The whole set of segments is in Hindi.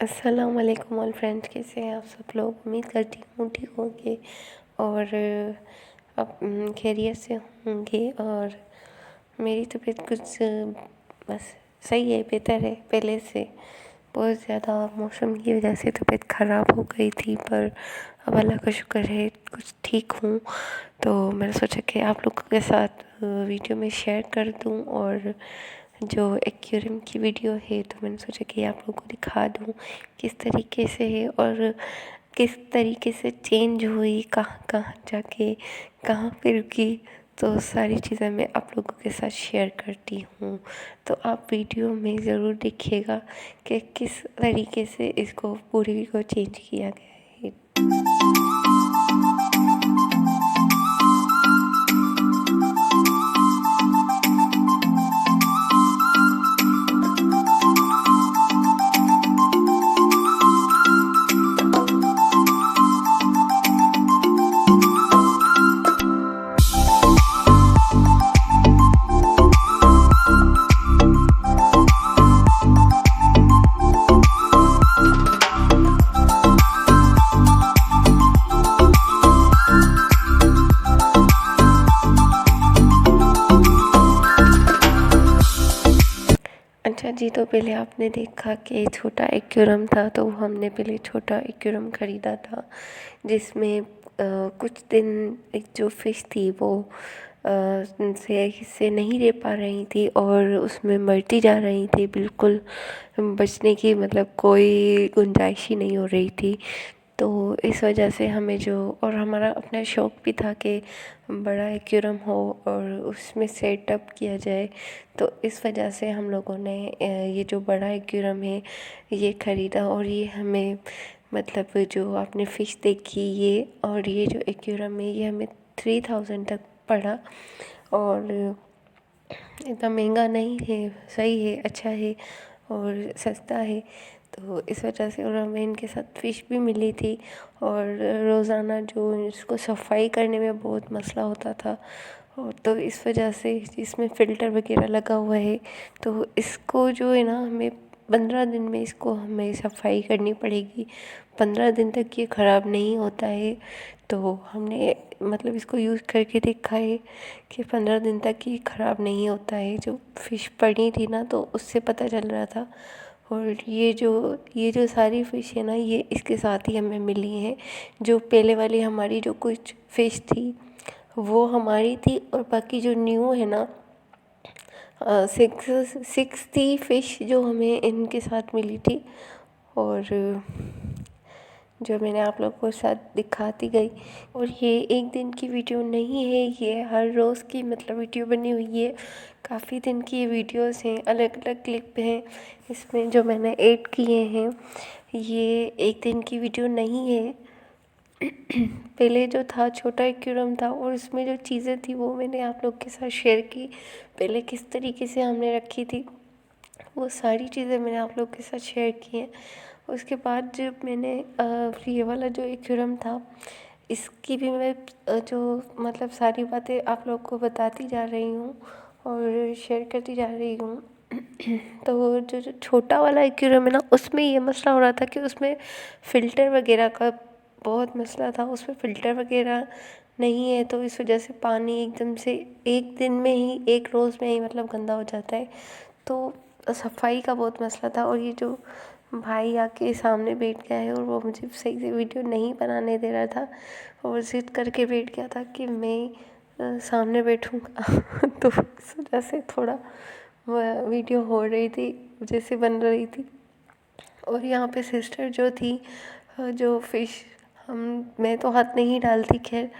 अस्सलाम वालेकुम ऑल फ्रेंड्स, कैसे हैं आप सब लोग। उम्मीद करती हूँ ठीक होंगे और आप खैरियत से होंगे। और मेरी तबीयत कुछ बस सही है, बेहतर है पहले से। बहुत ज़्यादा मौसम की वजह से तबीयत ख़राब हो गई थी, पर अब अल्लाह का शुक्र है कुछ ठीक हूँ। तो मैंने सोचा कि आप लोगों के साथ वीडियो में शेयर कर दूँ। और जो एक्वेरियम की वीडियो है तो मैंने सोचा कि आप लोगों को दिखा दूँ किस तरीके से है और किस तरीके से चेंज हुई, कहाँ कहाँ जाके कहाँ पे रुकी। तो सारी चीज़ें मैं आप लोगों के साथ शेयर करती हूँ। तो आप वीडियो में ज़रूर देखिएगा कि किस तरीके से इसको पूरी को चेंज किया गया है। अच्छा जी, तो पहले आपने देखा कि छोटा एक्वेरियम था, तो हमने पहले छोटा एक्वेरियम ख़रीदा था जिसमें कुछ दिन एक जो फ़िश थी वो से नहीं रह पा रही थी और उसमें मरती जा रही थी। बिल्कुल बचने की मतलब कोई गुंजाइश ही नहीं हो रही थी। तो इस वजह से हमें जो और हमारा अपना शौक़ भी था कि बड़ा एक्वेरियम हो और उसमें सेटअप किया जाए। तो इस वजह से हम लोगों ने ये जो बड़ा एक्वेरियम है ये ख़रीदा। और ये हमें मतलब जो आपने फ़िश देखी ये और ये जो एक्वेरियम है ये हमें 3000 तक पड़ा। और इतना महंगा नहीं है, सही है, अच्छा है और सस्ता है। तो इस वजह से और हमें इनके साथ फ़िश भी मिली थी। और रोज़ाना जो इसको सफाई करने में बहुत मसला होता था, और तो इस वजह से इसमें फ़िल्टर वगैरह लगा हुआ है। तो इसको जो है ना हमें 15 दिन में इसको हमें सफाई करनी पड़ेगी। 15 दिन तक ये ख़राब नहीं होता है। तो हमने मतलब इसको यूज़ करके देखा है कि 15 दिन तक ये ख़राब नहीं होता है। जो फ़िश पड़ी थी ना तो उससे पता चल रहा था। और ये जो सारी फ़िश है ना ये इसके साथ ही हमें मिली हैं। जो पहले वाली हमारी जो कुछ फ़िश थी वो हमारी थी, और बाकी जो न्यू है ना सिक्स थी फ़िश जो हमें इनके साथ मिली थी। और जो मैंने आप लोगों को साथ दिखाती गई। और ये एक दिन की वीडियो नहीं है, ये हर रोज़ की मतलब वीडियो बनी हुई है। काफ़ी दिन की ये वीडियोस हैं, अलग अलग क्लिप हैं इसमें जो मैंने ऐड किए हैं। ये एक दिन की वीडियो नहीं है। पहले जो था छोटा एक्वेरियम था और उसमें जो चीज़ें थी वो मैंने आप लोग के साथ शेयर की। पहले किस तरीके से हमने रखी थी वो सारी चीज़ें मैंने आप लोग के साथ शेयर की हैं। उसके बाद जब मैंने ये वाला जो एक्वेरियम था इसकी भी मैं जो मतलब सारी बातें आप लोग को बताती जा रही हूँ और शेयर करती जा रही हूँ। तो जो छोटा वाला एक्वेरियम है ना उसमें ये मसला हो रहा था कि उसमें फ़िल्टर वगैरह का बहुत मसला था। उसमें फ़िल्टर वगैरह नहीं है, तो इस वजह से पानी एकदम से एक दिन में ही एक रोज़ में ही मतलब गंदा हो जाता है। तो सफाई का बहुत मसला था। और ये जो भाई आके सामने बैठ गया है और वो मुझे सही से वीडियो नहीं बनाने दे रहा था और ज़िद करके बैठ गया था कि मैं सामने बैठूंगा। तो इस वजह से थोड़ा वीडियो हो रही थी जैसे बन रही थी। और यहाँ पे सिस्टर जो थी जो फ़िश मैं तो हाथ नहीं डालती, खैर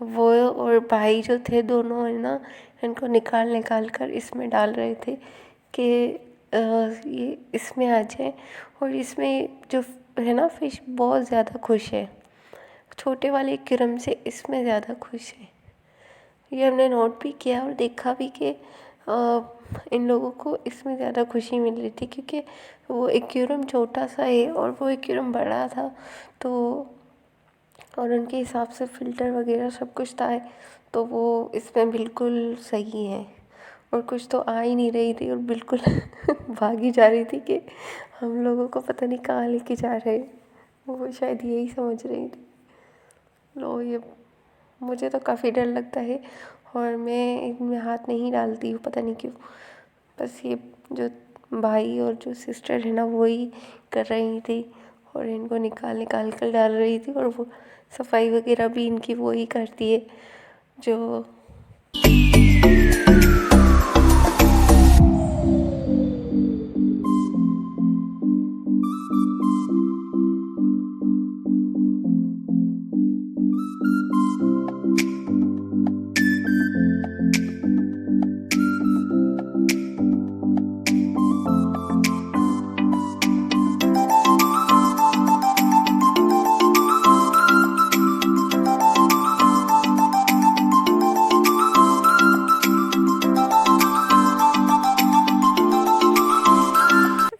वो और भाई जो थे दोनों है ना इनको निकाल निकाल कर इसमें डाल रहे थे कि ये इसमें आ जाए। और इसमें जो है ना फ़िश बहुत ज़्यादा खुश है, छोटे वाले एक्वेरियम से इसमें ज़्यादा खुश है। ये हमने नोट भी किया और देखा भी कि इन लोगों को इसमें ज़्यादा खुशी मिल रही थी क्योंकि वो एक्वेरियम छोटा सा है और वो एक्वेरियम बड़ा था। तो और उनके हिसाब से फ़िल्टर वगैरह सब कुछ था, तो वो इसमें बिल्कुल सही है। और कुछ तो आ ही नहीं रही थी और बिल्कुल भागी जा रही थी कि हम लोगों को पता नहीं कहाँ लेके जा रहे हैं। वो शायद यही समझ रही थी। लो, ये मुझे तो काफ़ी डर लगता है और मैं इनमें हाथ नहीं डालती हूँ, पता नहीं क्यों। बस ये जो भाई और जो सिस्टर है ना, वही कर रही थी और इनको निकाल निकाल कर डाल रही थी। और वो सफाई वगैरह भी इनकी वही करती है जो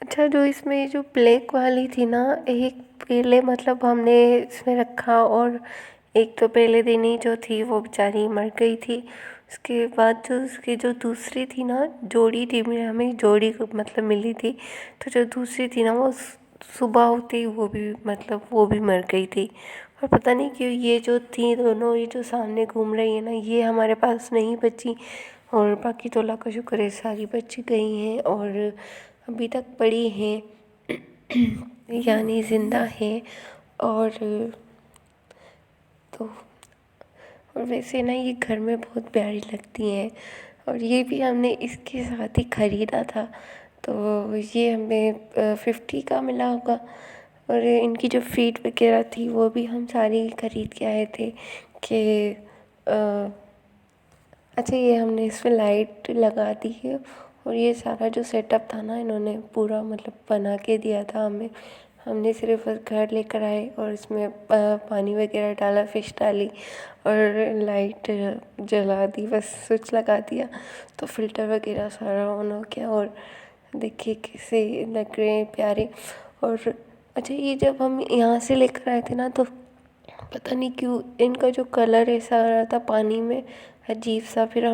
अच्छा, जो इसमें जो ब्लैक वाली थी ना, एक पहले मतलब हमने इसमें रखा और एक तो पहले दिन ही जो थी वो बेचारी मर गई थी। उसके बाद जो उसकी जो दूसरी थी ना, जोड़ी थी, हमें जोड़ी मतलब मिली थी। तो जो दूसरी थी ना, वो सुबह होते ही वो भी मतलब वो भी मर गई थी। और पता नहीं क्यों ये जो थी दोनों, ये जो सामने घूम रही है ना, ये हमारे पास नहीं बची। और बाकी तो अल्लाह का शुक्र है सारी बच गई हैं और अभी तक पड़ी हैं यानी ज़िंदा है। और तो और वैसे ना ये घर में बहुत प्यारी लगती हैं। और ये भी हमने इसके साथ ही ख़रीदा था, तो ये हमें 50 का मिला होगा। और इनकी जो फीड वगैरह थी वो भी हम सारी ख़रीद के आए थे कि अच्छा, ये हमने इसमें लाइट लगा दी है। और ये सारा जो सेटअप था ना, इन्होंने पूरा मतलब बना के दिया था हमें। हमने सिर्फ घर लेकर आए और इसमें पानी वगैरह डाला, फ़िश डाली और लाइट जला दी, बस स्विच लगा दिया तो फ़िल्टर वगैरह सारा ऑन हो गया। और देखिए कैसे लग रहे हैं प्यारे। और अच्छा, ये जब हम यहाँ से लेकर आए थे ना, तो पता नहीं क्यों इनका जो कलर ऐसा आ रहा था पानी में अजीब सा। फिर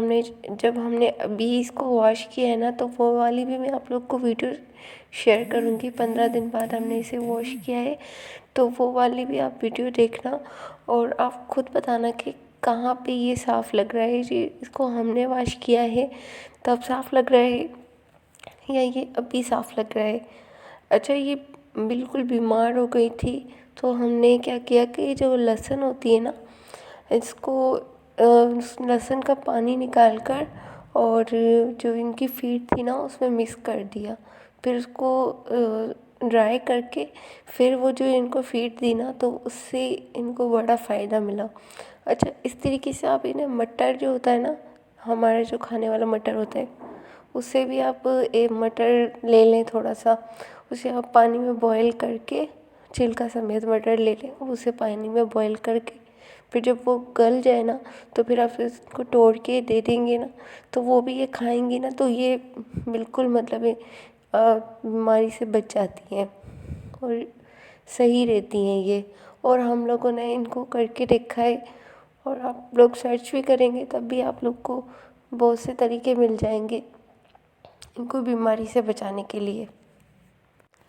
जब हमने अभी इसको वॉश किया है ना, तो वो वाली भी मैं आप लोग को वीडियो शेयर करूँगी। 15 दिन बाद हमने इसे वॉश किया है, तो वो वाली भी आप वीडियो देखना और आप खुद बताना कि कहाँ पे ये साफ़ लग रहा है। ये इसको हमने वॉश किया है तब साफ़ लग रहा है या ये अभी साफ़ लग रहा है। अच्छा, ये बिल्कुल बीमार हो गई थी, तो हमने क्या किया कि जो लहसुन होती है ना, इसको लहसुन का पानी निकाल कर और जो इनकी फीड थी ना उसमें मिक्स कर दिया। फिर उसको ड्राई करके फिर वो जो इनको फीड दी ना, तो उससे इनको बड़ा फ़ायदा मिला। अच्छा, इस तरीके से आप इन्हें मटर जो होता है ना, हमारा जो खाने वाला मटर होता है, उससे भी आप एक मटर ले लें थोड़ा सा, उसे आप पानी में बॉईल करके छिलका समेत मटर ले लें, उसे पानी में बॉईल करके फिर जब वो गल जाए ना, तो फिर आप इसको तोड़ के दे देंगे ना, तो वो भी ये खाएंगी ना, तो ये बिल्कुल मतलब बीमारी से बच जाती हैं और सही रहती हैं ये। और हम लोगों ने इनको करके देखा है और आप लोग सर्च भी करेंगे तब भी आप लोग को बहुत से तरीके मिल जाएंगे इनको बीमारी से बचाने के लिए।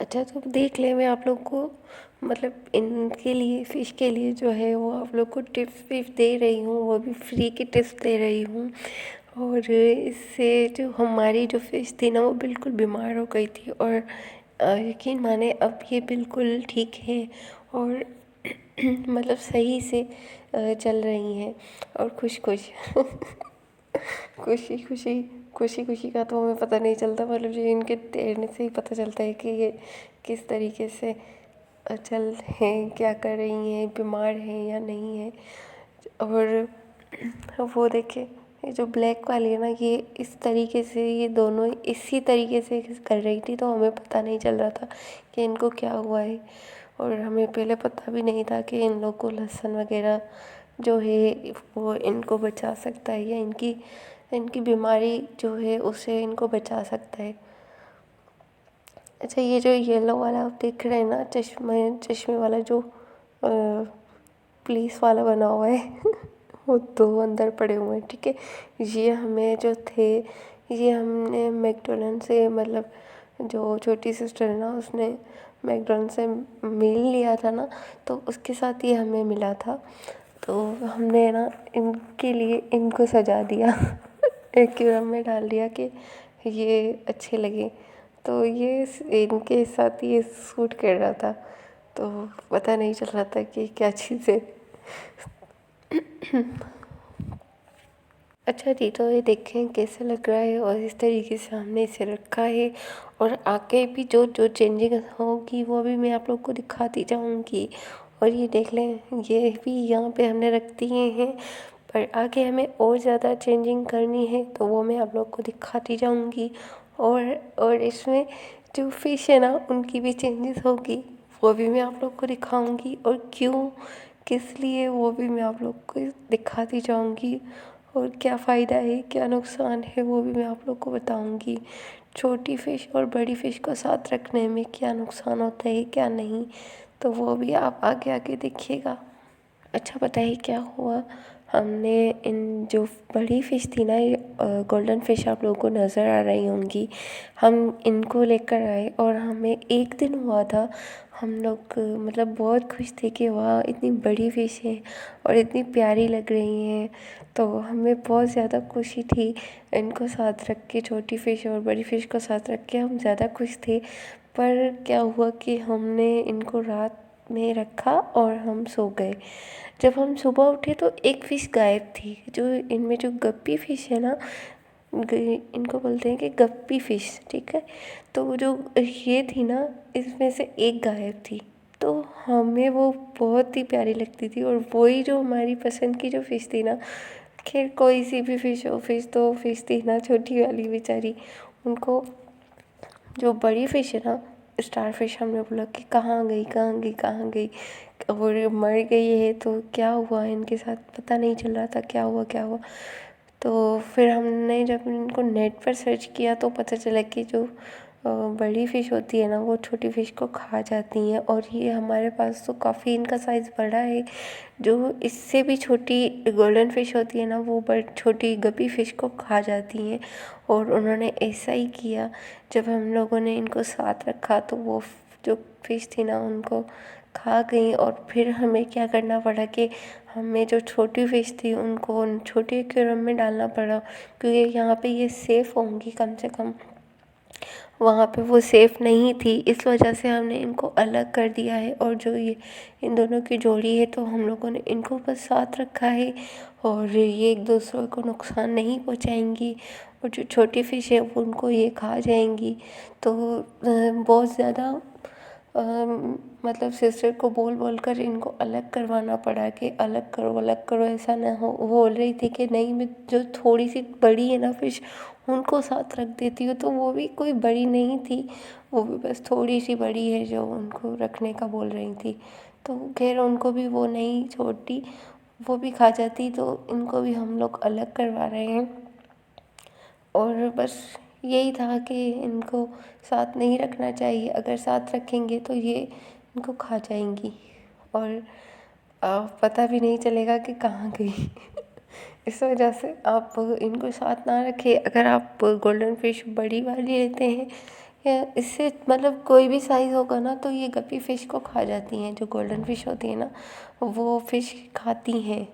अच्छा, तो देख लें, मैं आप लोग को मतलब इनके लिए फ़िश के लिए जो है वो आप लोग को टिप्स भी दे रही हूँ, वो भी फ्री की टिप्स दे रही हूँ। और इससे जो हमारी जो फ़िश थी ना, वो बिल्कुल बीमार हो गई थी और यकीन माने अब ये बिल्कुल ठीक है और मतलब सही से चल रही हैं और खुश खुश खुशी खुशी खुशी खुशी का तो हमें पता नहीं चलता, मतलब ये इनके तैरने से ही पता चलता है कि ये किस तरीके से चल हैं, क्या कर रही हैं, बीमार हैं या नहीं है। और वो देखे, ये जो ब्लैक वाली है ना, ये इस तरीके से ये दोनों इसी तरीके से कर रही थी, तो हमें पता नहीं चल रहा था कि इनको क्या हुआ है। और हमें पहले पता भी नहीं था कि इन लोग को लहसुन वगैरह जो है वो इनको बचा सकता है या इनकी बीमारी जो है उससे इनको बचा सकता है। अच्छा, ये जो येलो वाला आप देख रहे हैं ना, चश्मे वाला जो पुलिस वाला बना हुआ है वो दो अंदर पड़े हुए हैं, ठीक है। ये हमें जो थे, ये हमने मैकडोनल्ड से मतलब जो छोटी सिस्टर है ना, उसने मैकडॉनल्ड से मील लिया था ना, तो उसके साथ ये हमें मिला था। तो हमने ना इनके लिए इनको सजा दिया एक क्यूब में डाल दिया कि ये अच्छे लगे। तो ये इनके साथ ये सूट कर रहा था, तो पता नहीं चल रहा था कि क्या चीज़ है। अच्छा जी, तो ये देखें कैसा लग रहा है, और इस तरीके से हमने इसे रखा है। और आगे भी जो जो चेंजिंग होगी वो भी मैं आप लोग को दिखाती जाऊंगी। और ये देख लें, ये भी यहाँ पे हमने रख दिए हैं, पर आगे हमें और ज़्यादा चेंजिंग करनी है तो वो मैं आप लोग को दिखाती जाऊंगी। और इसमें जो फिश है ना, उनकी भी चेंजेस होगी, वो भी मैं आप लोग को दिखाऊंगी, और क्यों, किस लिए, वो भी मैं आप लोग को दिखाती जाऊंगी। और क्या फ़ायदा है, क्या नुकसान है, वो भी मैं आप लोग को बताऊंगी। छोटी फ़िश और बड़ी फ़िश को साथ रखने में क्या नुकसान होता है, क्या नहीं, तो वो भी आप आगे आगे देखिएगा। अच्छा, पता है क्या हुआ, हमने इन जो बड़ी फ़िश थी ना, ये गोल्डन फ़िश आप लोगों को नज़र आ रही होंगी, हम इनको लेकर आए और हमें एक दिन हुआ था। हम लोग मतलब बहुत खुश थे कि वाह, इतनी बड़ी फ़िश है और इतनी प्यारी लग रही हैं। तो हमें बहुत ज़्यादा खुशी थी इनको साथ रख के, छोटी फ़िश और बड़ी फ़िश को साथ रख के हम ज़्यादा खुश थे। पर क्या हुआ कि हमने इनको रात में रखा और हम सो गए। जब हम सुबह उठे तो एक फ़िश गायब थी। जो इनमें जो गप्पी फ़िश है ना, इनको बोलते हैं कि गप्पी फ़िश, ठीक है। तो वो जो ये थी ना, इसमें से एक गायब थी। तो हमें वो बहुत ही प्यारी लगती थी, और वही जो हमारी पसंद की जो फ़िश थी ना, खैर कोई सी भी फ़िश हो, फ़िश तो फ़िश थी ना, छोटी वाली बेचारी। उनको जो बड़ी फ़िश है ना, स्टार फिश, हमने बोला कि कहाँ गई, कहाँ गई, कहाँ गई, और मर गई है, तो क्या हुआ इनके साथ, पता नहीं चल रहा था क्या हुआ क्या हुआ। तो फिर हमने जब इनको नेट पर सर्च किया तो पता चला कि जो बड़ी फ़िश होती है ना, वो छोटी फ़िश को खा जाती हैं। और ये हमारे पास तो काफ़ी इनका साइज़ बड़ा है। जो इससे भी छोटी गोल्डन फ़िश होती है ना, वो छोटी गप्पी फ़िश को खा जाती हैं। और उन्होंने ऐसा ही किया। जब हम लोगों ने इनको साथ रखा तो वो जो फ़िश थी ना, उनको खा गई। और फिर हमें क्या करना पड़ा कि हमें जो छोटी फ़िश थी उनको छोटे एक्वेरियम में डालना पड़ा, क्योंकि यहाँ पे ये सेफ़ होंगी कम से कम। वहाँ पे वो सेफ़ नहीं थी, इस वजह से हमने इनको अलग कर दिया है। और जो ये इन दोनों की जोड़ी है, तो हम लोगों ने इनको बस साथ रखा है, और ये एक दूसरे को नुकसान नहीं पहुँचाएंगी। और जो छोटी फ़िश है वो उनको ये खा जाएंगी। तो बहुत ज़्यादा मतलब सिस्टर को बोल बोल कर इनको अलग करवाना पड़ा कि अलग करो, ऐसा ना हो। वो बोल रही थी कि नहीं, मैं जो थोड़ी सी बड़ी है ना फ़िश, उनको साथ रख देती हूँ। तो वो भी कोई बड़ी नहीं थी, वो भी बस थोड़ी सी बड़ी है जो उनको रखने का बोल रही थी। तो खैर उनको भी वो नहीं छोड़ती, वो भी खा जाती, तो इनको भी हम लोग अलग करवा रहे हैं। और बस यही था कि इनको साथ नहीं रखना चाहिए, अगर साथ रखेंगे तो ये इनको खा जाएंगी, और पता भी नहीं चलेगा कि कहाँ गई। इस वजह से आप इनको साथ ना रखें। अगर आप गोल्डन फिश बड़ी वाली लेते हैं, या इससे मतलब कोई भी साइज़ होगा ना, तो ये गप्पी फ़िश को खा जाती हैं। जो गोल्डन फिश होती है ना, वो फ़िश खाती हैं।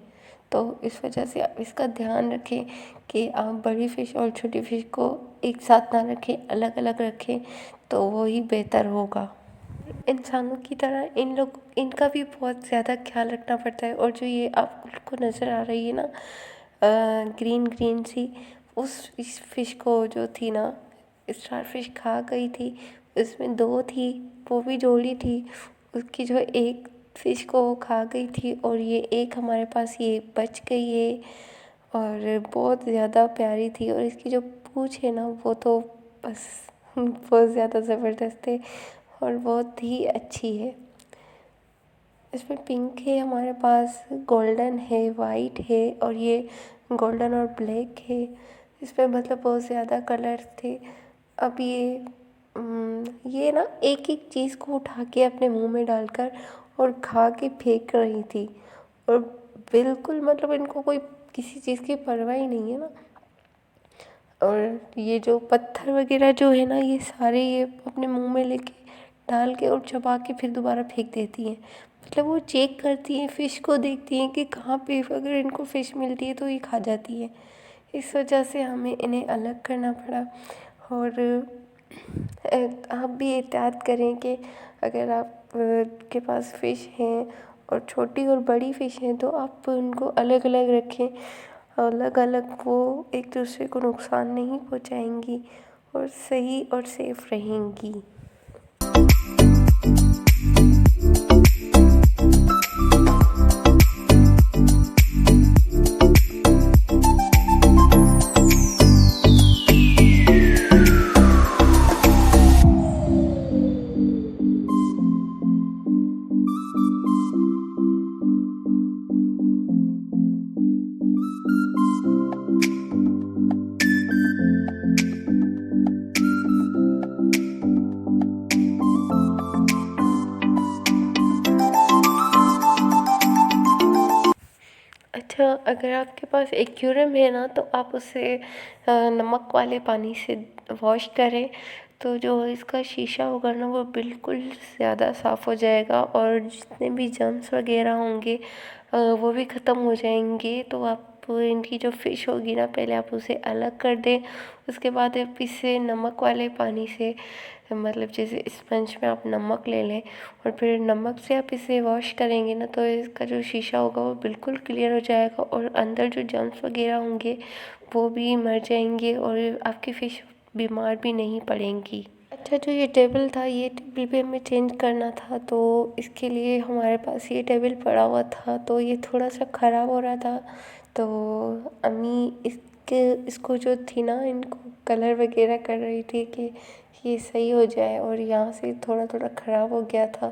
तो इस वजह से आप इसका ध्यान रखें कि आप बड़ी फ़िश और छोटी फ़िश को एक साथ ना रखें, अलग अलग रखें, तो वो ही बेहतर होगा। इंसानों की तरह इनका भी बहुत ज़्यादा ख्याल रखना पड़ता है। और जो ये आपको नज़र आ रही है ना, ग्रीन ग्रीन सी, इस फ़िश को जो थी ना, स्टार फिश खा गई थी। उसमें दो थी, वो भी जोड़ी थी। उसकी जो एक फ़िश को वो खा गई थी, और ये एक हमारे पास ये बच गई है। और बहुत ज़्यादा प्यारी थी, और इसकी जो पूँछ है ना, वो तो बस बहुत ज़्यादा ज़बरदस्त है, और बहुत ही अच्छी है। इसमें पिंक है हमारे पास, गोल्डन है, वाइट है, और ये गोल्डन और ब्लैक है। इसमें मतलब बहुत ज़्यादा कलर्स थे। अब ये ना एक एक चीज़ को उठा के अपने मुंह में डालकर और खा के फेंक रही थी, और बिल्कुल मतलब इनको कोई किसी चीज़ की परवाह ही नहीं है ना। और ये जो पत्थर वगैरह जो है ना, ये सारे ये अपने मुंह में लेके डाल के और चबा के फिर दोबारा फेंक देती हैं। मतलब वो चेक करती हैं, फ़िश को देखती हैं कि कहाँ पे अगर इनको फ़िश मिलती है तो ये खा जाती है। इस वजह से हमें इन्हें अलग करना पड़ा। और आप भी एहतियात करें कि अगर आप के पास फ़िश हैं और छोटी और बड़ी फ़िश हैं तो आप उनको अलग अलग रखें। अलग अलग वो एक दूसरे को नुकसान नहीं पहुंचाएंगी और सही और सेफ रहेंगी। अच्छा, अगर आपके पास एक्वेरियम है ना तो आप उसे नमक वाले पानी से वॉश करें तो जो इसका शीशा होगा ना वो बिल्कुल ज़्यादा साफ़ हो जाएगा और जितने भी जर्म्स वगैरह होंगे वो भी ख़त्म हो जाएंगे। तो आप इनकी जो फ़िश होगी ना, पहले आप उसे अलग कर दें, उसके बाद आप इसे नमक वाले पानी से, मतलब जैसे स्पंज में आप नमक ले लें और फिर नमक से आप इसे वॉश करेंगे ना तो इसका जो शीशा होगा वो बिल्कुल क्लियर हो जाएगा और अंदर जो जर्म्स वगैरह होंगे वो भी मर जाएंगे और आपकी फ़िश बीमार भी नहीं पड़ेंगी। अच्छा, जो ये टेबल था, ये टेबल भी हमें चेंज करना था तो इसके लिए हमारे पास ये टेबल पड़ा हुआ था तो ये थोड़ा सा ख़राब हो रहा था। तो अम्मी इसको जो थी ना, इनको कलर वगैरह कर रही थी कि ये सही हो जाए और यहाँ से थोड़ा थोड़ा ख़राब हो गया था।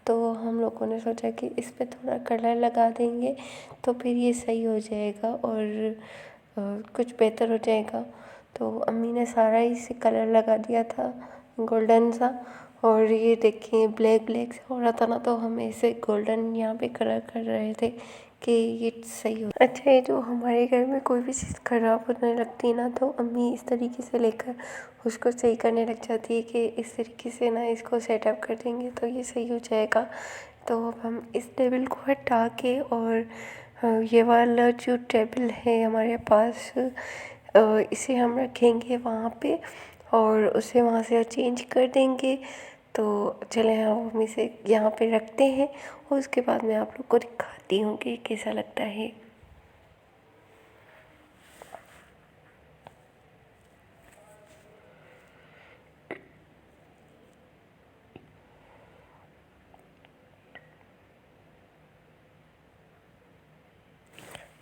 तो हम लोगों ने सोचा कि इस पे थोड़ा कलर लगा देंगे तो फिर ये सही हो जाएगा और कुछ बेहतर हो जाएगा। तो अम्मी ने सारा इसे कलर लगा दिया था गोल्डन सा, और ये देखिए ब्लैक ब्लैक सा हो रहा था ना तो हम इसे गोल्डन यहाँ पे कलर कर रहे थे कि ये सही हो। अच्छा, ये जो हमारे घर में कोई भी चीज़ ख़राब होने लगती है ना तो अम्मी इस तरीके से लेकर उसको सही करने लग जाती है कि इस तरीके से ना इसको सेटअप कर देंगे तो ये सही हो जाएगा। तो अब हम इस टेबल को हटा के और ये वाला जो टेबल है हमारे पास, इसे हम रखेंगे वहाँ पे और उसे वहाँ से चेंज कर देंगे। तो चलें हम इसे यहाँ पे रखते हैं और उसके बाद मैं आप लोग को दिखाती हूँ कि कैसा लगता है।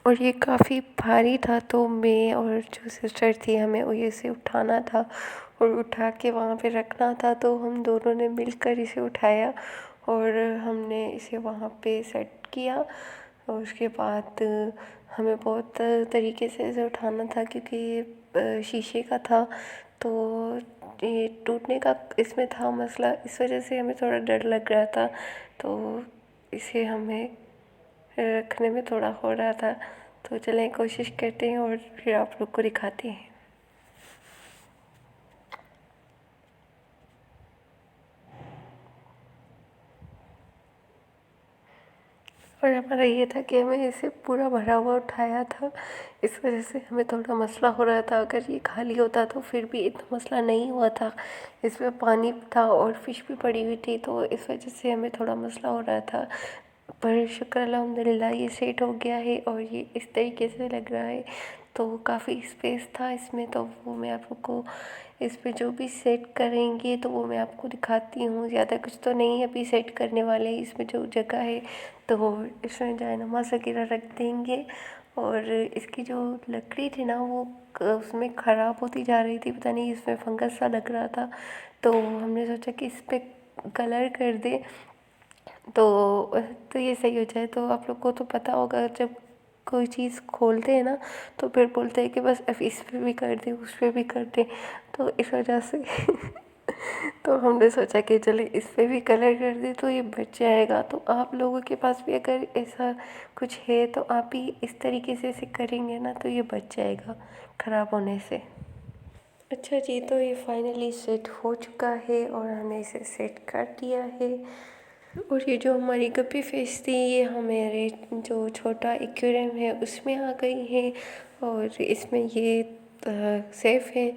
और ये काफ़ी भारी था तो मैं और जो सिस्टर थी हमें वो इसे उठाना था और उठा के वहाँ पे रखना था। तो हम दोनों ने मिलकर इसे उठाया और हमने इसे वहाँ पे सेट किया। और उसके बाद हमें बहुत तरीके से इसे उठाना था क्योंकि ये शीशे का था तो ये टूटने का इसमें था मसला, इस वजह से हमें थोड़ा डर लग रहा था। तो इसे हमें रखने में थोड़ा हो रहा था। तो चलें कोशिश करते हैं और फिर आप लोग को दिखाते हैं। और हमारा ये था कि हमें इसे पूरा भरा हुआ उठाया था, इस वजह से हमें थोड़ा मसला हो रहा था। अगर ये खाली होता तो फिर भी इतना मसला नहीं हुआ था। इसमें पानी था और फ़िश भी पड़ी हुई थी तो इस वजह से हमें थोड़ा मसला हो रहा था। पर शुक्र अल्हम्दुलिल्लाह ये सेट हो गया है और ये इस तरीके से लग रहा है। तो काफ़ी स्पेस था इसमें तो वो मैं आप लोग को इस पे जो भी सेट करेंगे तो वो मैं आपको दिखाती हूँ। ज़्यादा कुछ तो नहीं अभी सेट करने वाले, इसमें जो जगह है तो इसमें जायनमाज़ वगैरह रख देंगे। और इसकी जो लकड़ी थी ना वो उसमें ख़राब होती जा रही थी, पता नहीं इसमें फंगस सा लग रहा था। तो हमने सोचा कि इस पर कलर कर दे तो ये सही हो जाए। तो आप लोग को तो पता होगा जब कोई चीज़ खोलते हैं ना तो फिर बोलते हैं कि बस अब इस पे भी कर दे उस पे भी कर दे, तो इस वजह से तो हमने सोचा कि चले इस पे भी कलर कर दे तो ये बच जाएगा। तो आप लोगों के पास भी अगर ऐसा कुछ है तो आप भी इस तरीके से इसे करेंगे ना तो ये बच जाएगा ख़राब होने से। अच्छा जी, तो ये फाइनली सेट हो चुका है और हमने इसे सेट कर दिया है। और ये जो हमारी गप्पी फिश थी ये हमारे जो छोटा एक्वेरियम है उसमें आ गई है और इसमें ये सेफ़ है,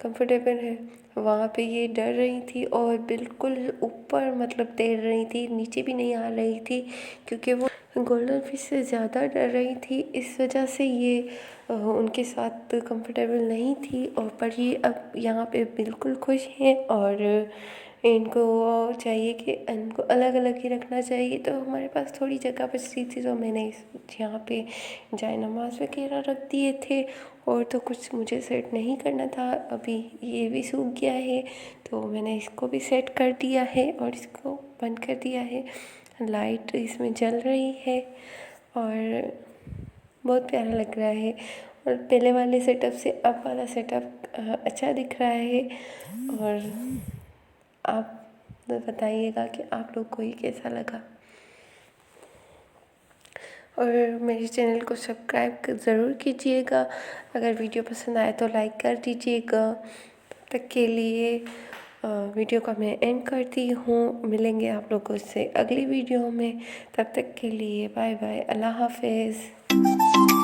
कंफर्टेबल है। वहाँ पे ये डर रही थी और बिल्कुल ऊपर मतलब तैर रही थी, नीचे भी नहीं आ रही थी क्योंकि वो गोल्डन फिश से ज़्यादा डर रही थी। इस वजह से ये उनके साथ कंफर्टेबल नहीं थी और पर ये अब यहाँ पे बिल्कुल खुश हैं और इनको चाहिए कि इनको अलग अलग ही रखना चाहिए। तो हमारे पास थोड़ी जगह बची थी तो मैंने यहाँ पे जाए नमाज वगैरह रख दिए थे और तो कुछ मुझे सेट नहीं करना था। अभी ये भी सूख गया है तो मैंने इसको भी सेट कर दिया है और इसको बंद कर दिया है। लाइट इसमें जल रही है और बहुत प्यारा लग रहा है और पहले वाले सेटअप से अब वाला सेटअप अच्छा दिख रहा है। और आप बताइएगा कि आप लोग को ये कैसा लगा और मेरे चैनल को सब्सक्राइब ज़रूर कीजिएगा। अगर वीडियो पसंद आए तो लाइक कर दीजिएगा। तब तक के लिए वीडियो का मैं एंड करती हूँ। मिलेंगे आप लोगों से अगली वीडियो में। तब तक के लिए बाय बाय, अल्लाह हाफिज़।